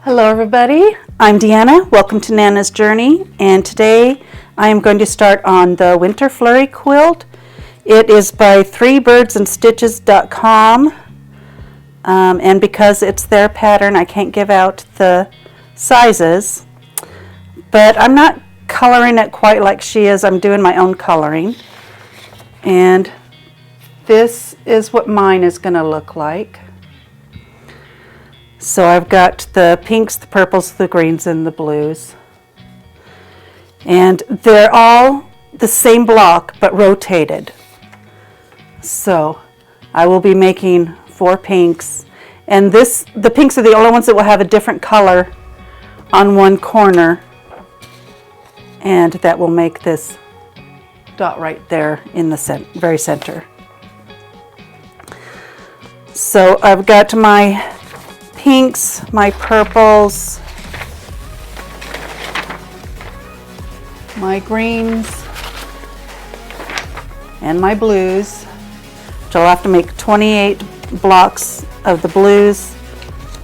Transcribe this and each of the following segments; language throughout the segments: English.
Hello everybody, I'm Deanna. Welcome to Nana's Journey, and today I am going to start on the Winter Flurry quilt. It is by 3birdsandstitches.com, and because it's their pattern I can't give out the sizes, but I'm not coloring it quite like she is. I'm doing my own coloring, and this is what mine is going to look like. So I've got the pinks, the purples, the greens, and the blues. And they're all the same block, but rotated. So I will be making 4 pinks. And the pinks are the only ones that will have a different color on one corner. And that will make this dot right there in the very center. So I've got my pinks, my purples, my greens, and my blues. So I'll have to make 28 blocks of the blues,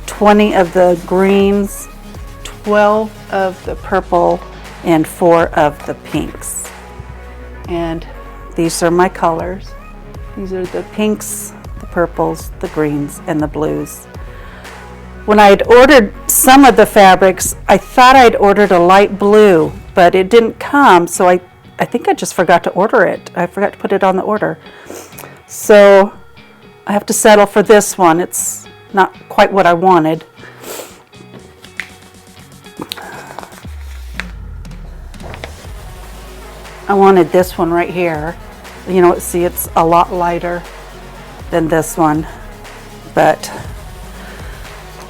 20 of the greens, 12 of the purple, and 4 of the pinks. And these are my colors. These are the pinks, the purples, the greens, and the blues. When I had ordered some of the fabrics, I thought I'd ordered a light blue, but it didn't come, so I think I just forgot to order it. I forgot to put it on the order. So I have to settle for this one. It's not quite what I wanted. I wanted this one right here. You know, see, it's a lot lighter than this one, but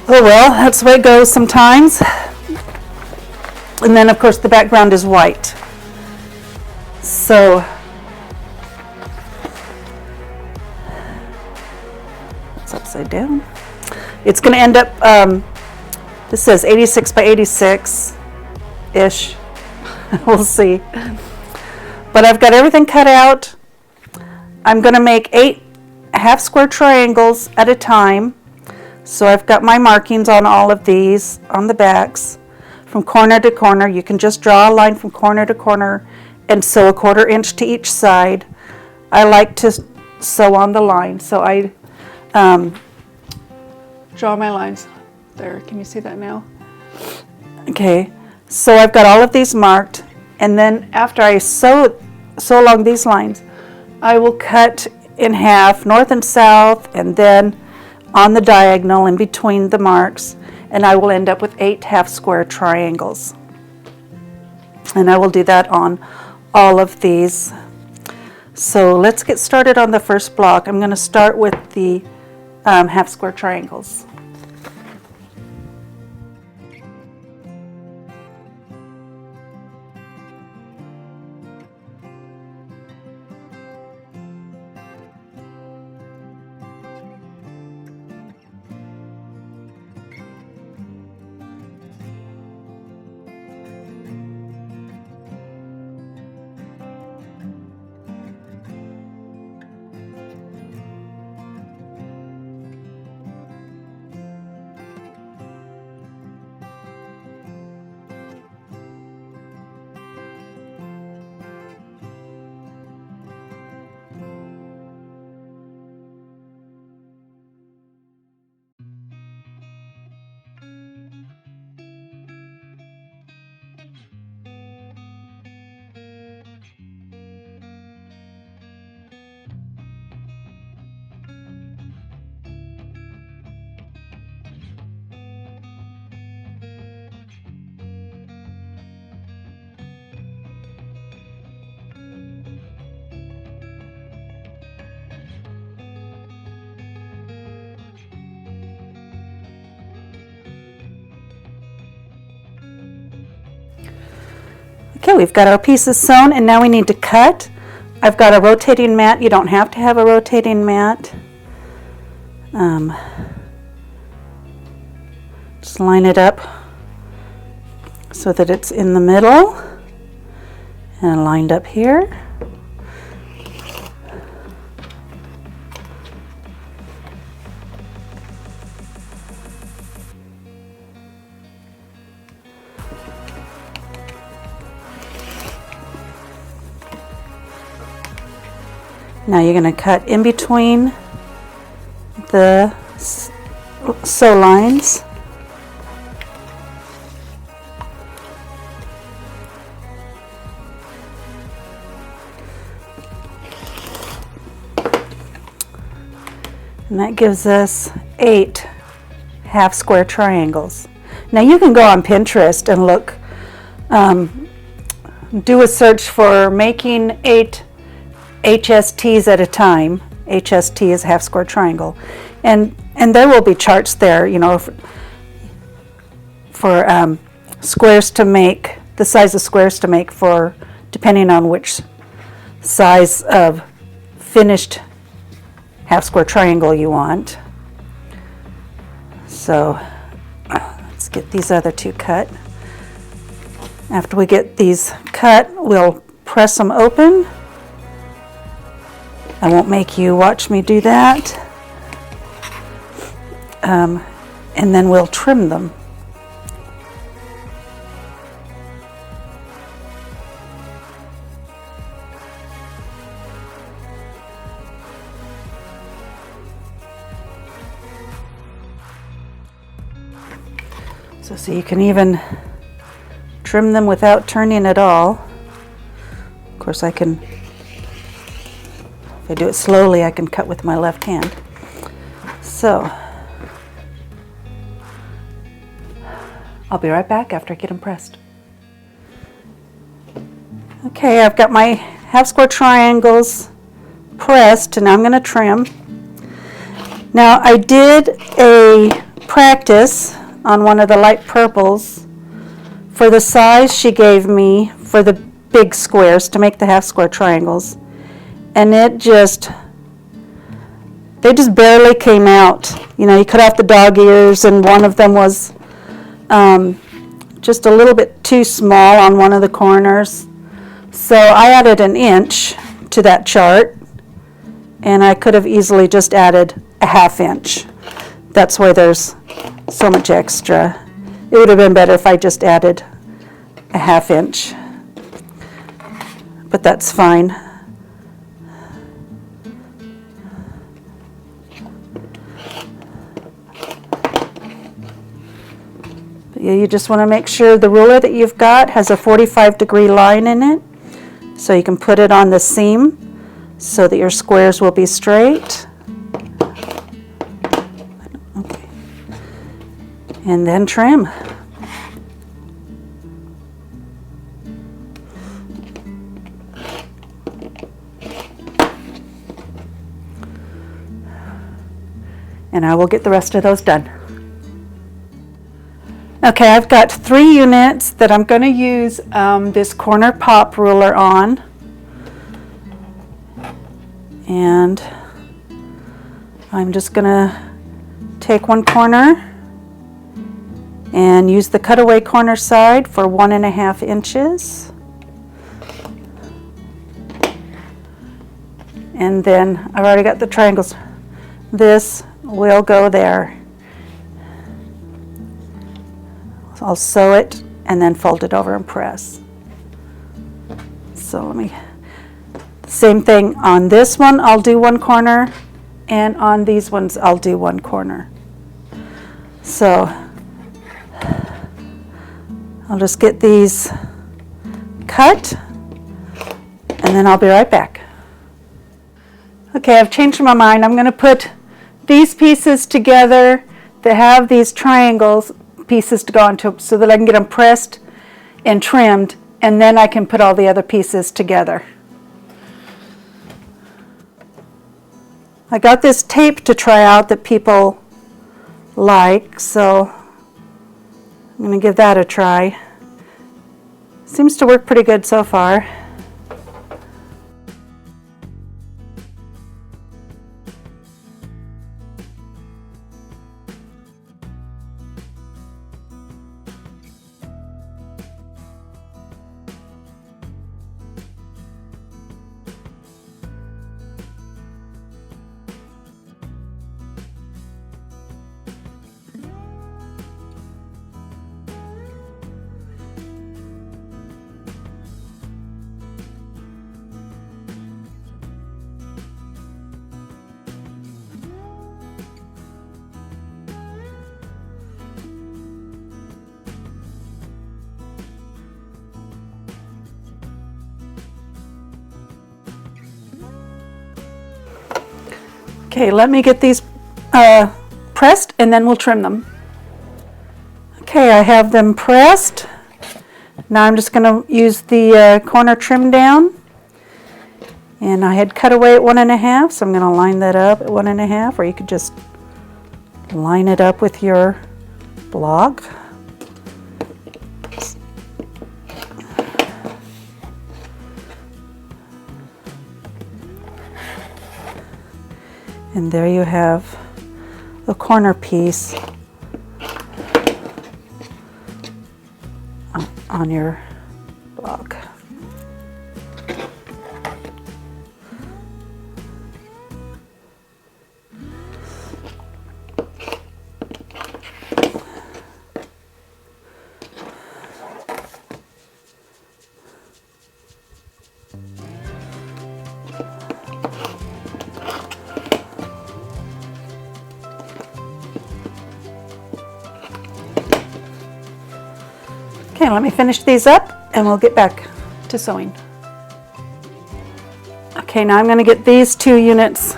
oh well, that's the way it goes sometimes. And then of course the background is white. So it's upside down. It's going to end up, this says 86 by 86-ish. We'll see. But I've got everything cut out. I'm going to make 8 half square triangles at a time. So I've got my markings on all of these on the backs from corner to corner. You can just draw a line from corner to corner and sew a 1/4 inch to each side. I like to sew on the line, so I draw my lines there. Can you see that now? Okay, so I've got all of these marked, and then after I sew along these lines, I will cut in half north and south, and then on the diagonal in between the marks, and I will end up with 8 half square triangles. And I will do that on all of these. So let's get started on the first block. I'm going to start with the half square triangles. Okay, we've got our pieces sewn, and now we need to cut. I've got a rotating mat. You don't have to have a rotating mat. Just line it up so that it's in the middle and lined up here. Now you're going to cut in between the sew lines. And that gives us 8 half square triangles. Now you can go on Pinterest and look, do a search for making 8 HSTs at a time. HST is half square triangle. And there will be charts there, you know, for squares to make, the size of squares to make for, depending on which size of finished half square triangle you want. So let's get these other 2 cut. After we get these cut, we'll press them open. I won't make you watch me do that. And then we'll trim them. So you can even trim them without turning at all. Of course I can, if I do it slowly, I can cut with my left hand. So I'll be right back after I get them pressed. Okay, I've got my half square triangles pressed, and I'm going to trim. Now I did a practice on one of the light purples for the size she gave me for the big squares to make the half square triangles, and they just barely came out. You know, you cut off the dog ears, and one of them was just a little bit too small on one of the corners. So I added an inch to that chart, and I could have easily just added a ½ inch. That's why there's so much extra. It would have been better if I just added a ½ inch, but that's fine. But yeah, you just want to make sure the ruler that you've got has a 45-degree line in it, so you can put it on the seam so that your squares will be straight. Okay. And then trim. And I will get the rest of those done. Okay, I've got 3 units that I'm going to use this corner pop ruler on. And I'm just going to take one corner and use the cutaway corner side for 1½ inches. And then I've already got the triangles. This will go there. I'll sew it and then fold it over and press. So same thing on this one, I'll do 1 corner, and on these ones I'll do 1 corner. So I'll just get these cut, and then I'll be right back. Okay, I've changed my mind. I'm going to put these pieces together that have these triangles pieces to go onto so that I can get them pressed and trimmed, and then I can put all the other pieces together. I got this tape to try out that people like, so I'm going to give that a try. Seems to work pretty good so far. Okay, let me get these pressed and then we'll trim them. Okay, I have them pressed. Now I'm just going to use the corner trim down. And I had cut away at 1.5, so I'm going to line that up at 1.5, or you could just line it up with your block. And there you have the corner piece on your block. Okay, let me finish these up and we'll get back to sewing. Okay, now I'm going to get these 2 units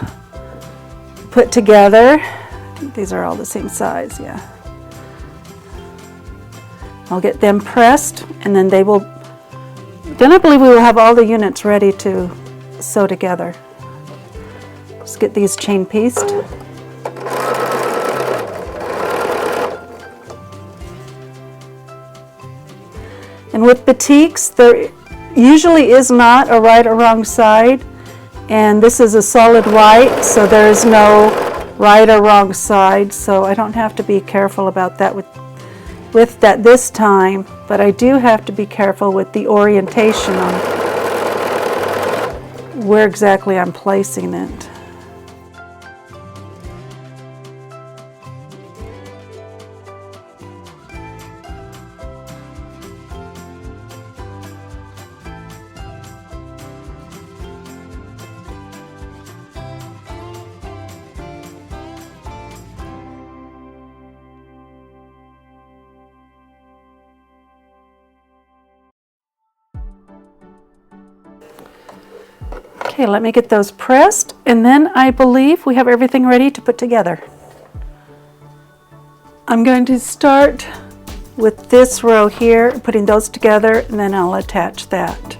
put together. I think these are all the same size, yeah. I'll get them pressed and then I believe we will have all the units ready to sew together. Just get these chain pieced. And with batiks, there usually is not a right or wrong side, and this is a solid white, so there is no right or wrong side, so I don't have to be careful about that with that this time, but I do have to be careful with the orientation on where exactly I'm placing it. Okay, let me get those pressed, and then I believe we have everything ready to put together. I'm going to start with this row here, putting those together, and then I'll attach that.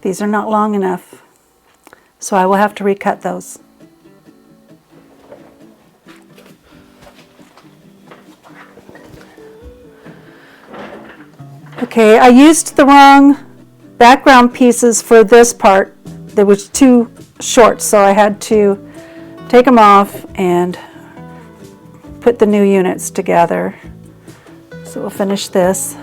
These are not long enough, so I will have to recut those. Okay, I used the wrong background pieces for this part. There was too short, so I had to take them off and put the new units together. So we'll finish this.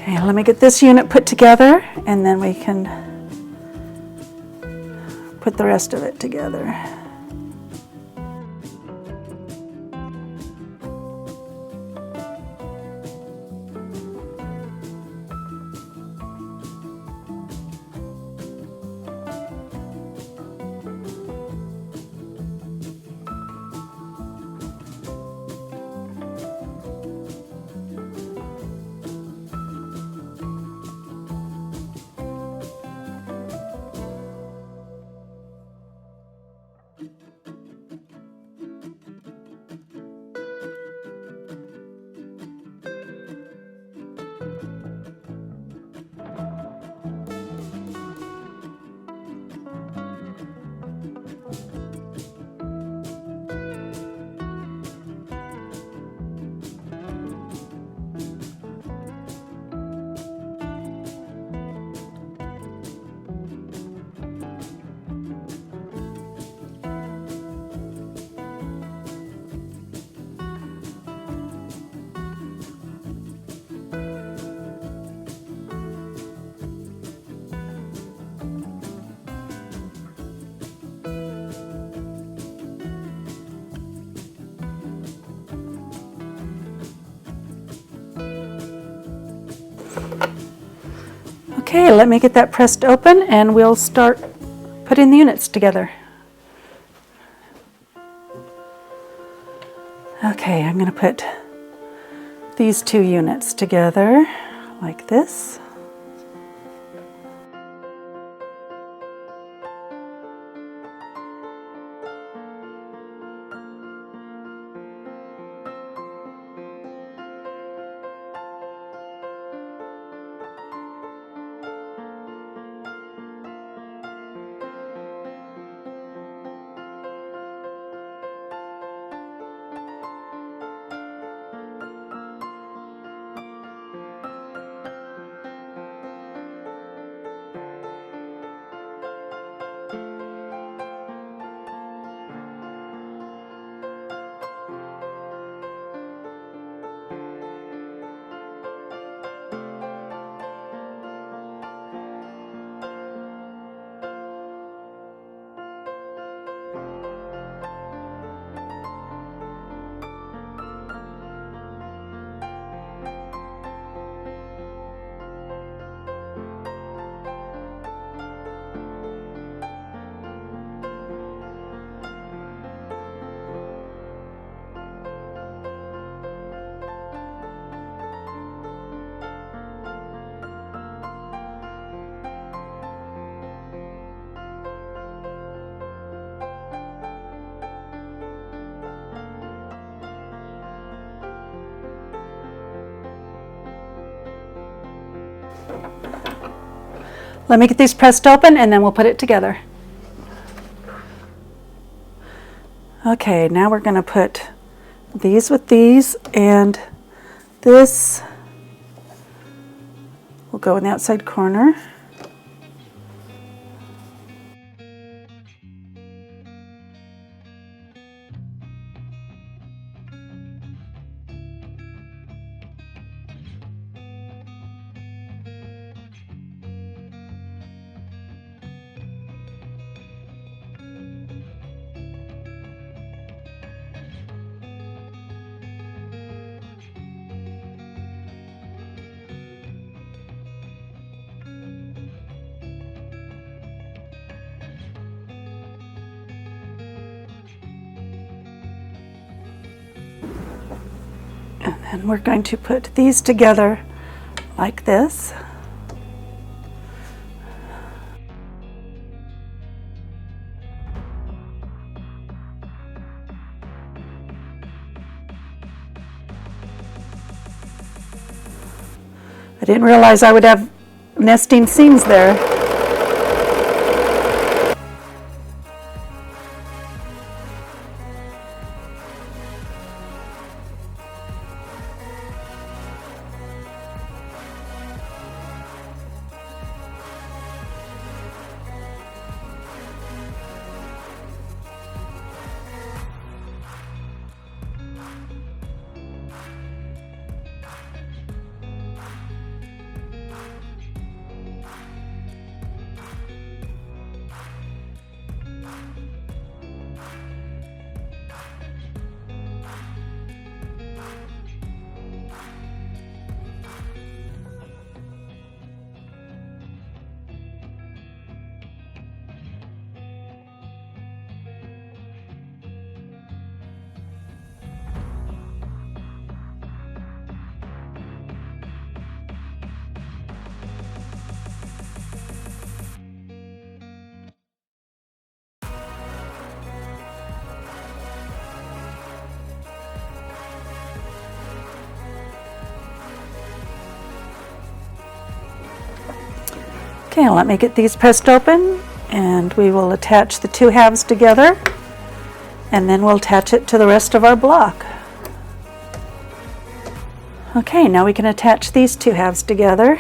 Okay, let me get this unit put together and then we can put the rest of it together. Okay, let me get that pressed open and we'll start putting the units together. Okay, I'm going to put these two units together like this. Let me get these pressed open and then we'll put it together. Okay, now we're going to put these with these, and this will go in the outside corner. And then we're going to put these together like this. I didn't realize I would have nesting seams there. Okay, let me get these pressed open, and we will attach the two halves together, and then we'll attach it to the rest of our block. Okay, now we can attach these two halves together.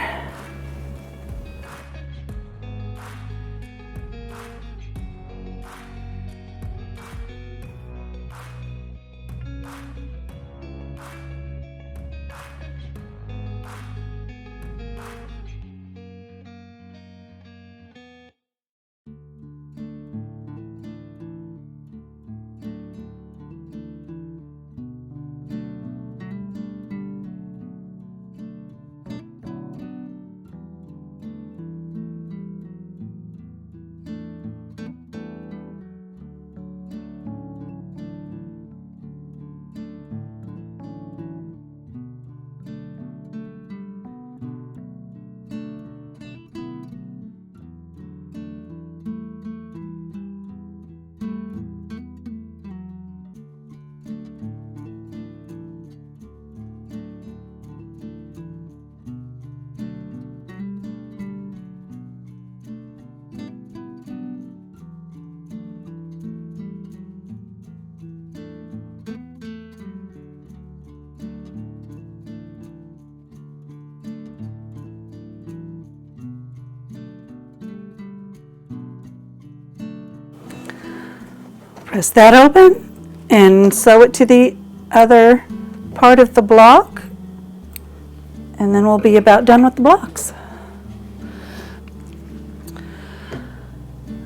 Press that open and sew it to the other part of the block, and then we'll be about done with the blocks.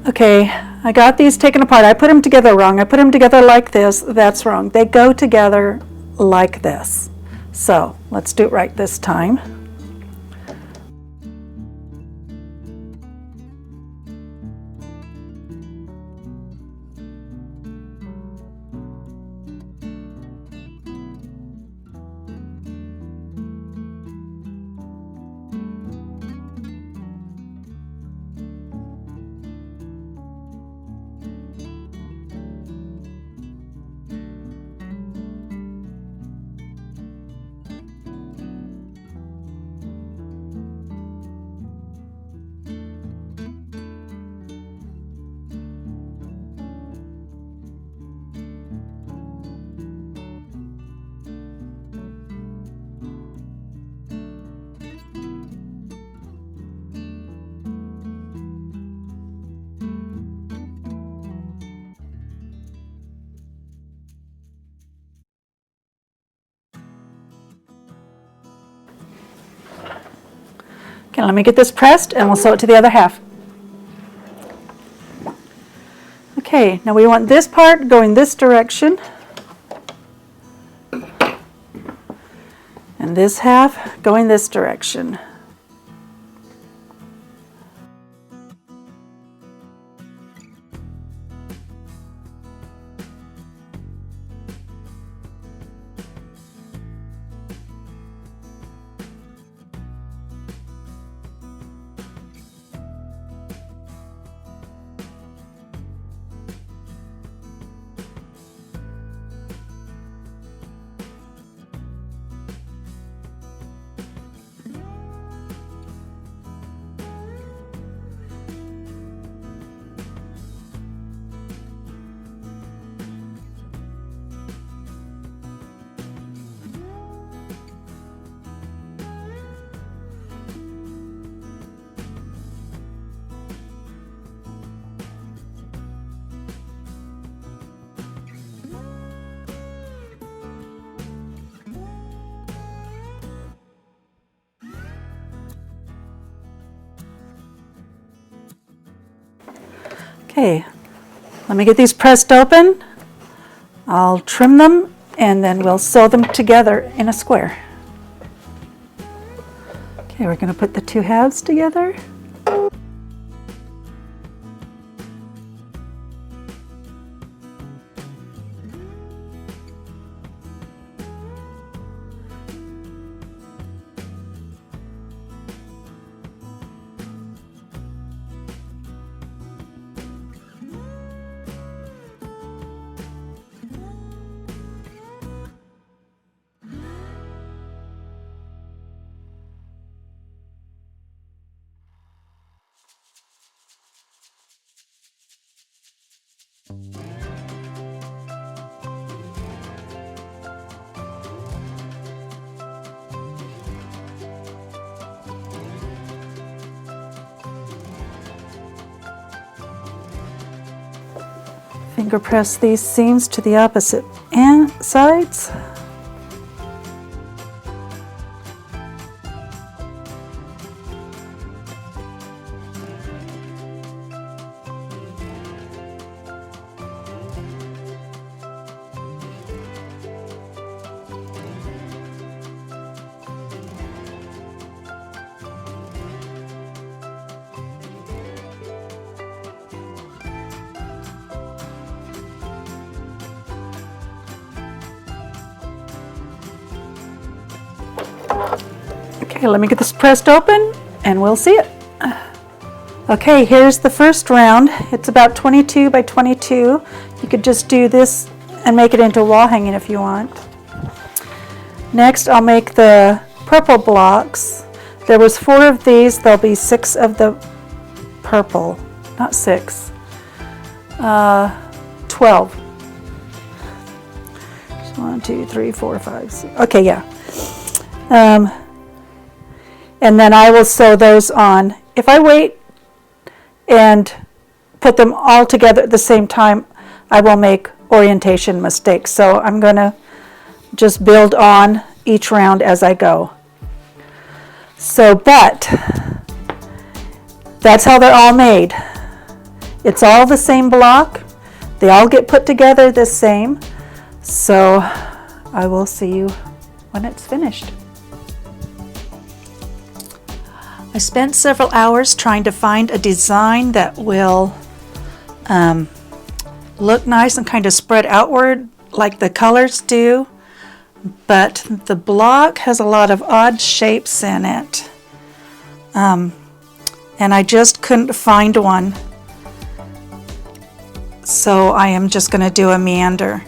Okay, I got these taken apart. I put them together wrong. I put them together like this. That's wrong. They go together like this. So let's do it right this time. Okay, let me get this pressed and we'll sew it to the other half. Okay, now we want this part going this direction, and this half going this direction. Okay, let me get these pressed open. I'll trim them and then we'll sew them together in a square. Okay, we're going to put the two halves together. Finger press these seams to the opposite sides. Okay, let me get this pressed open and we'll see it. Okay, here's the first round. It's about 22 by 22. You could just do this and make it into a wall hanging if you want. Next, I'll make the purple blocks. There was 4 of these. There'll be 6 of the purple. Not 6. 12. 1, 2, 3, 4, 5, 6. Okay, yeah. And then I will sew those on. If I wait and put them all together at the same time, I will make orientation mistakes. So I'm going to just build on each round as I go. So, but that's how they're all made. It's all the same block. They all get put together the same. So I will see you when it's finished. I spent several hours trying to find a design that will look nice and kind of spread outward like the colors do, but the block has a lot of odd shapes in it, and I just couldn't find one, so I am just going to do a meander.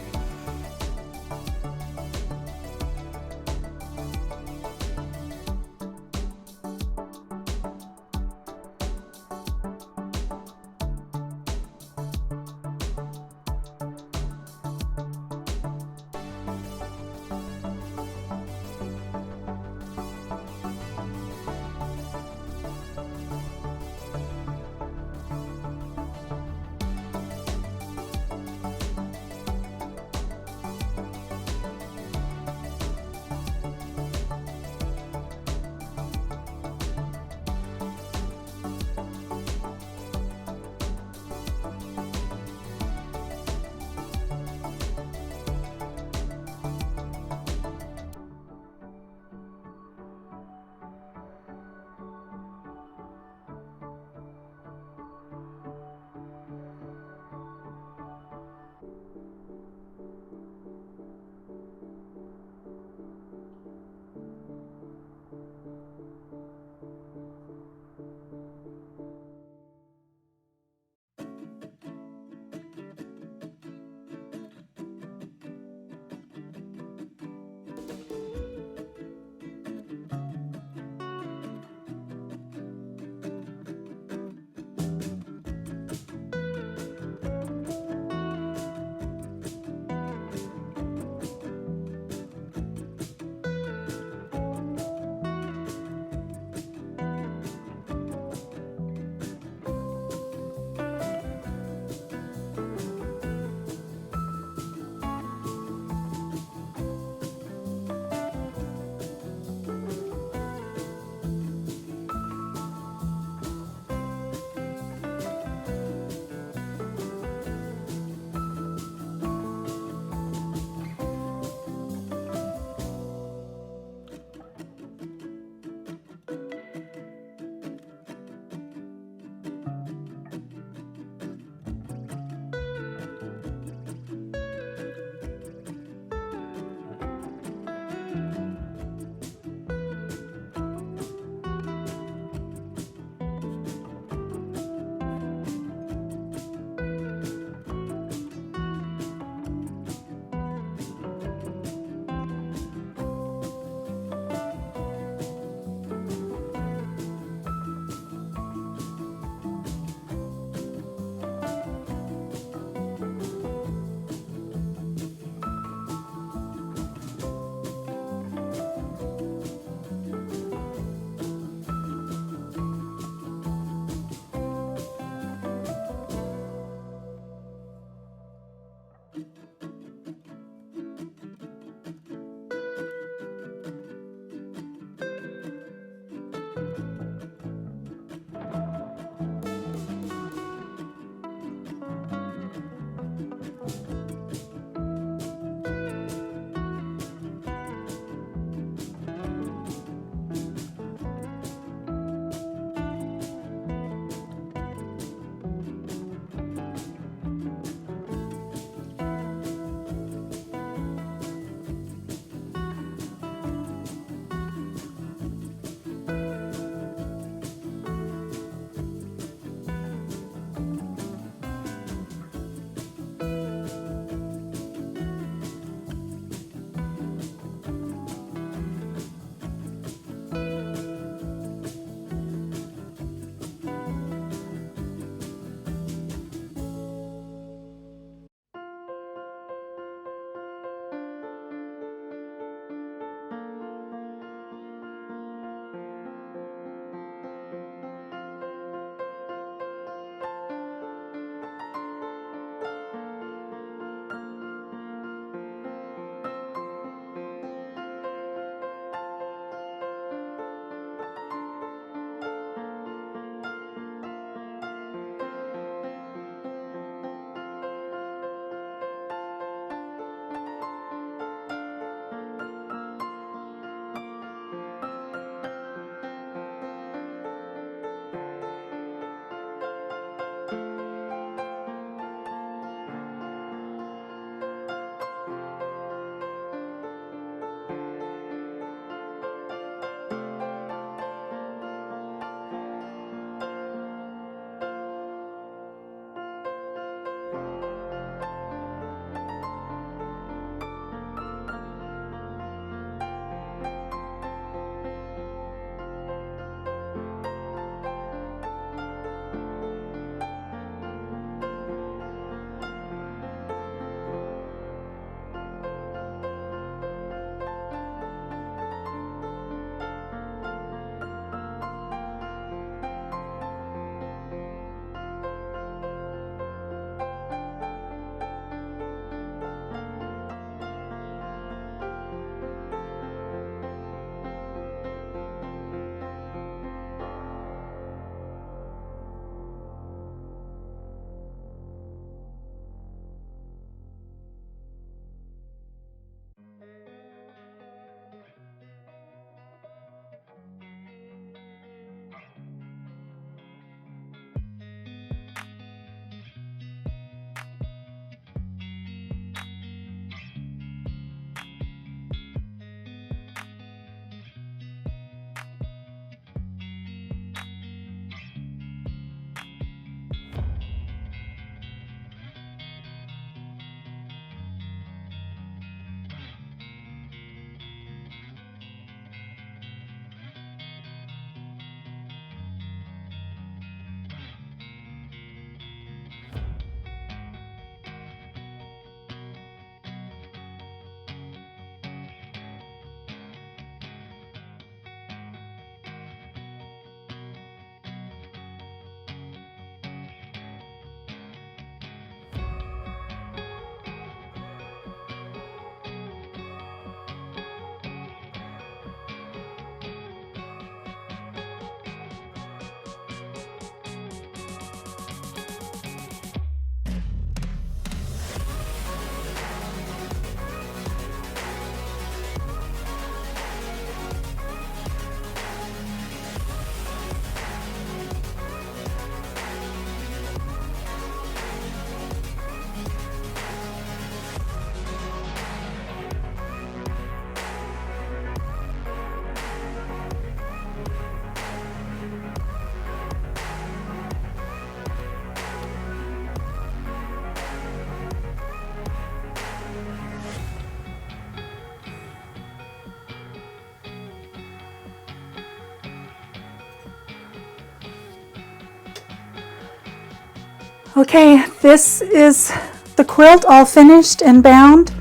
Okay, this is the quilt all finished and bound.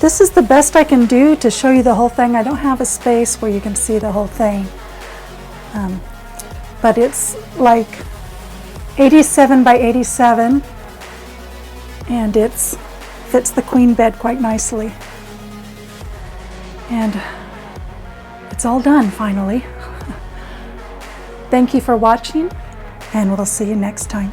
This is the best I can do to show you the whole thing. I don't have a space where you can see the whole thing. But it's like 87 by 87 and it fits the queen bed quite nicely. And it's all done finally. Thank you for watching, and we'll see you next time.